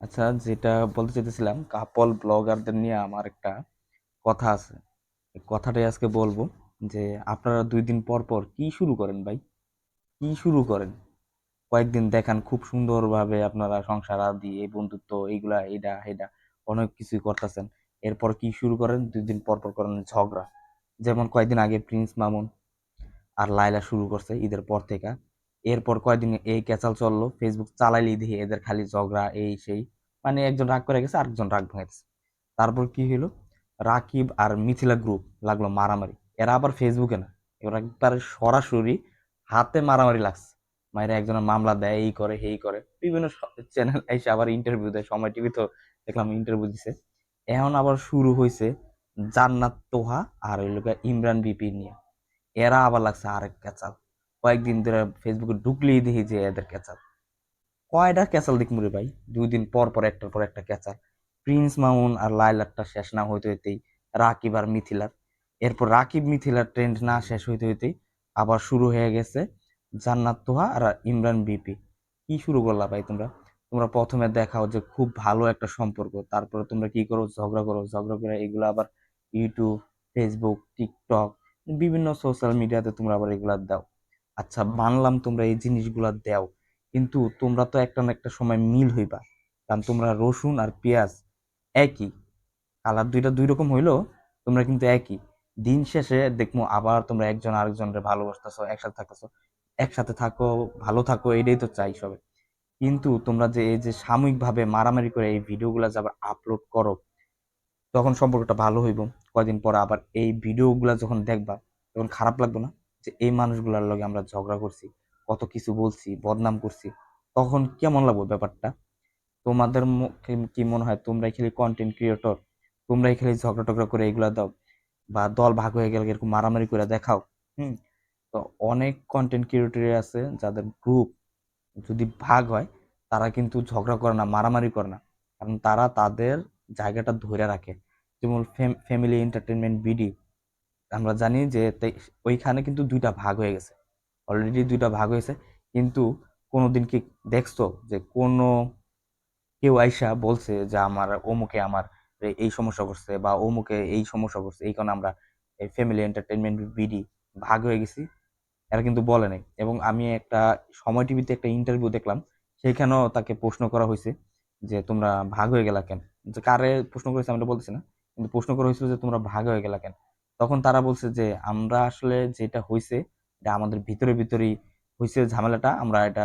আচ্ছা, যেটা বলতে চাইতেছিলাম, কাপল ব্লগারদের নিয়ে আমার একটা কথা আছে। এই কথাটাই আজকে বলবো যে আপনারা 2 দিন পর পর কি শুরু করেন ভাই? কি শুরু করেন? কয়েকদিন দেখান খুব সুন্দরভাবে আপনারা সংসার আদি এই বন্ধুত্ব এইগুলা এটা এটা অনেক কিছুই করতেছেন। এরপর কি শুরু করেন? 2 দিন পর পর করেন ঝগড়া। যেমন কয়েকদিন আগে প্রিন্স মামুন আর লায়লা শুরু করছে ঈদের পর থেকে। এরপর কয়েকদিন এই ক্যাচাল চললো, ফেসবুক চালাইলেই দেখি এদের খালি ঝগড়া এই সেই। মানে একজন রাগ করে গেছে, আরেকজন রাগ ভাঙাইতেছে। তারপর কি হলো, রাকিব আর মিথিলা গ্রুপ লাগলো মারামারি। এরা আবার ফেসবুকে না, এরা একবার সরাসরি হাতে মারামারি লাগছে। মায়েরা একজনের মামলা দেয়, এই করে এই করে, বিভিন্ন চ্যানেল এসে আবার ইন্টারভিউ দেয়। সময় টিভি তো দেখলাম ইন্টারভিউ দিছে। এখন আবার শুরু হয়েছে জান্নাত তোহা আর ওই লোক ইমরান বিপি নিয়ে। এরা আবার লাগছে আরেক ক্যাচাল। কয়েকদিন ধরে ফেসবুকে ঢুকলেই দেখি যে এদের ক্যাচাল। কয়টা ক্যাচাল দেখমু রে ভাই? 2 দিন পর পর একটার পর একটা ক্যাচাল। প্রিন্স মামুন আর লায়লারটা শেষ না হইতে হইতেই রাকিব আর মিথিলার। এরপর রাকিব মিথিলার ট্রেন্ড না শেষ হইতে হইতেই আবার শুরু হয়ে গেছে জান্নাত তোহা আর ইমরান বিপি। কি শুরু করলা ভাই তোমরা? তোমরা প্রথমে দেখাও যে খুব ভালো একটা সম্পর্ক, তারপরে তোমরা কি করো? ঝগড়া করো, ঝগড়া করে এগুলো আবার ইউটিউব, ফেসবুক, টিকটক, বিভিন্ন সোশ্যাল মিডিয়াতে তোমরা আবার এগুলা দাও। আচ্ছা, মানলাম তোমরা এই জিনিসগুলা দাও, কিন্তু তোমরা তো একটা না একটা সময় মিল হইবা। কারণ তোমরা রসুন আর পেঁয়াজ একই, কালার দুইটা দুই রকম হইলো, তোমরা কিন্তু একই। দিন শেষে দেখবো আবার তোমরা একজন আরেকজনের ভালোবাসতেছো, একসাথে থাকতেছো। একসাথে থাকো, ভালো থাকো, এটাই তো চাই সবে। কিন্তু তোমরা যে এই যে সাময়িকভাবে মারামারি করে এই ভিডিওগুলো যে আবার আপলোড করো, তখন সম্পর্কটা ভালো হইব। কয়দিন পর আবার এই ভিডিওগুলা যখন দেখবা, তখন খারাপ লাগবে না? যে এই মানুষগুলার লগে আমরা ঝগড়া করছি, কত কিছু বলছি, বদনাম করছি, তখন কেমন লাগবে ব্যাপারটা? তোমাদের কি মনে হয় তোমরাই খালি কন্টেন্ট ক্রিয়েটর? তোমরাই খালি ঝগড়া টগড়া করে এগুলা দাও, বা দল ভাগ হয়ে গেলে এরকম মারামারি করে দেখাও? হুম। তো অনেক কন্টেন্ট ক্রিয়েটর আছে যাদের গ্রুপ যদি ভাগ হয়, তারা কিন্তু ঝগড়া করে না, মারামারি করে না। কারণ তারা তাদের জায়গাটা ধরে রাখে। যেমন ফ্যামিলি এন্টারটেনমেন্ট বিডি, আমরা জানি যে ওইখানে কিন্তু 2টা ভাগ হয়ে গেছে, অলরেডি 2টা ভাগ হয়েছে। কিন্তু কোনোদিন কি দেখছো যে কোনো কেউ আইসা বলছে যে আমার অমুকে আমার এই সমস্যা করছে, বা অমুকে এই সমস্যা করছে, এই কারণে আমরা এই ফ্যামিলি এন্টারটেনমেন্ট বিডি ভাগ হয়ে গেছি? এরা কিন্তু বলে নাই। এবং আমি একটা সময় টিভিতে একটা ইন্টারভিউ দেখলাম, সেখানেও তাকে প্রশ্ন করা হয়েছে যে তোমরা ভাগ হয়ে গেলা কেন। যে কারে প্রশ্ন করেছে আমরা বলতেছি না, কিন্তু প্রশ্ন করা হয়েছিল যে তোমরা ভাগ হয়ে গেলা কেন। তখন তারা বলছে যে আমরা আসলে যেটা হয়েছে, এটা আমাদের ভিতরে ভিতরেই হয়েছে ঝামেলাটা, আমরা এটা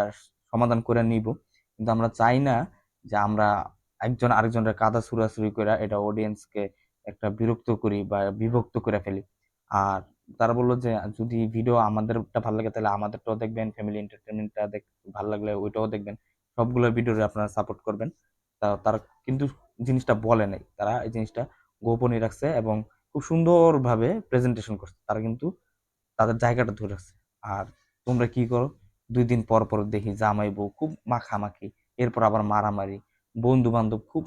সমাধান করে নিব। কিন্তু আমরা চাই না যে আমরা একজন আরেকজনের কাদা ছুড়াছুড়ি করে এটা অডিয়েন্সকে একটা বিরক্ত করি বা বিভক্ত করে ফেলি। আর তারা বললো যে যদি ভিডিও আমাদেরটা ভালো লাগে তাহলে আমাদেরটাও দেখবেন, ফ্যামিলি এন্টারটেনমেন্টটা ভালো লাগলে ওইটাও দেখবেন, সবগুলো ভিডিওরে আপনারা সাপোর্ট করবেন। তা তারা কিন্তু জিনিসটা বলে নাই, তারা এই জিনিসটা গোপনই রাখছে এবং খুব সুন্দরভাবে প্রেজেন্টেশন করছে। তারা কিন্তু তাদের জায়গাটা ধরে রাখছে। আর তোমরা কি করো? 2 দিন পর পর দেখি জামাই বউ খুব মাখামাখি, এরপর আবার মারামারি, বন্ধু বান্ধব খুব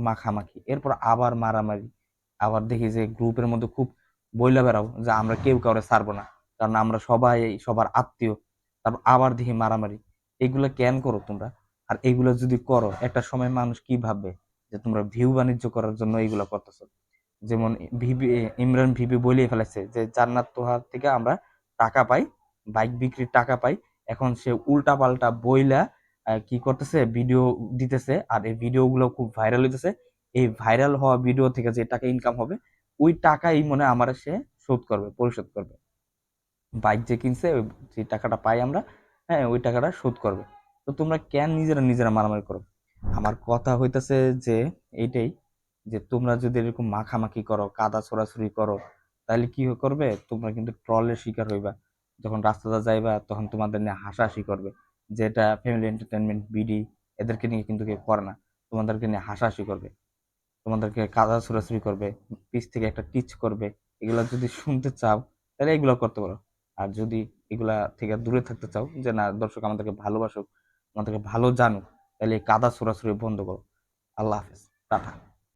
মাখামাখি, এরপর আবার মারামারি। আবার দেখি যে গ্রুপের মধ্যে খুব বইলা বেড়াও যে আমরা কেউ কাউরে ছাড়বো না, কারণ আমরা সবাই সবার আত্মীয়। তারপর আবার দেখি মারামারি। এগুলো কেন করো তোমরা? আর এগুলো যদি করো, একটা সময় মানুষ কি ভাববে? যে তোমরা ভিউ বাণিজ্য করার জন্য এইগুলো করতেছো। যেমন ভিবি, ইমরান ভিবি বলেই ফেলেছে যে জান্নাত তোহার থেকে আমরা টাকা পাই, বাইক বিক্রির টাকা পাই। এখন সে উল্টা পাল্টা বইলা কি করতেছে, ভিডিও দিতেছে, আর এই ভিডিও গুলো খুব ভাইরাল হইতেছে। এই ভাইরাল হওয়া ভিডিও থেকে যে টাকা ইনকাম হবে, ওই টাকাই মনে হয় আমার সে শোধ করবে, পরিশোধ করবে। বাইক যে কিনছে যে টাকাটা পাই আমরা, হ্যাঁ ওই টাকাটা শোধ করবে। তো তোমরা কেন নিজেরা নিজেরা মারামারি করো? আমার কথা হইতেছে যে এইটাই, যে তোমরা যদি এরকম মাখামাখি করো, কাদা ছোড়াছুড়ি করো, তাহলে কি করবে? তোমরা কিন্তু ট্রলের শিকার হইবা। যখন রাস্তাতে যাইবা তখন তোমাদের নিয়ে হাসাহাসি করবে। যেটা ফ্যামিলি এন্টারটেনমেন্ট বিডি, এদেরকে নিয়ে কিন্তু কেউ করে না। তোমাদেরকে নিয়ে হাসাহাসি করবে, তোমাদেরকে কাদা ছোড়াছুড়ি করবে, পিছ থেকে একটা টিচ করবে। এগুলা যদি শুনতে চাও, তাহলে এগুলা করতে পারো। আর যদি এগুলা থেকে দূরে থাকতে চাও, যে না দর্শক আমাদেরকে ভালোবাসুক, আমাদেরকে ভালো জানুক, তাহলে এই কাদা ছোড়াছুড়ি বন্ধ করো। আল্লাহ হাফেজ, টাটা।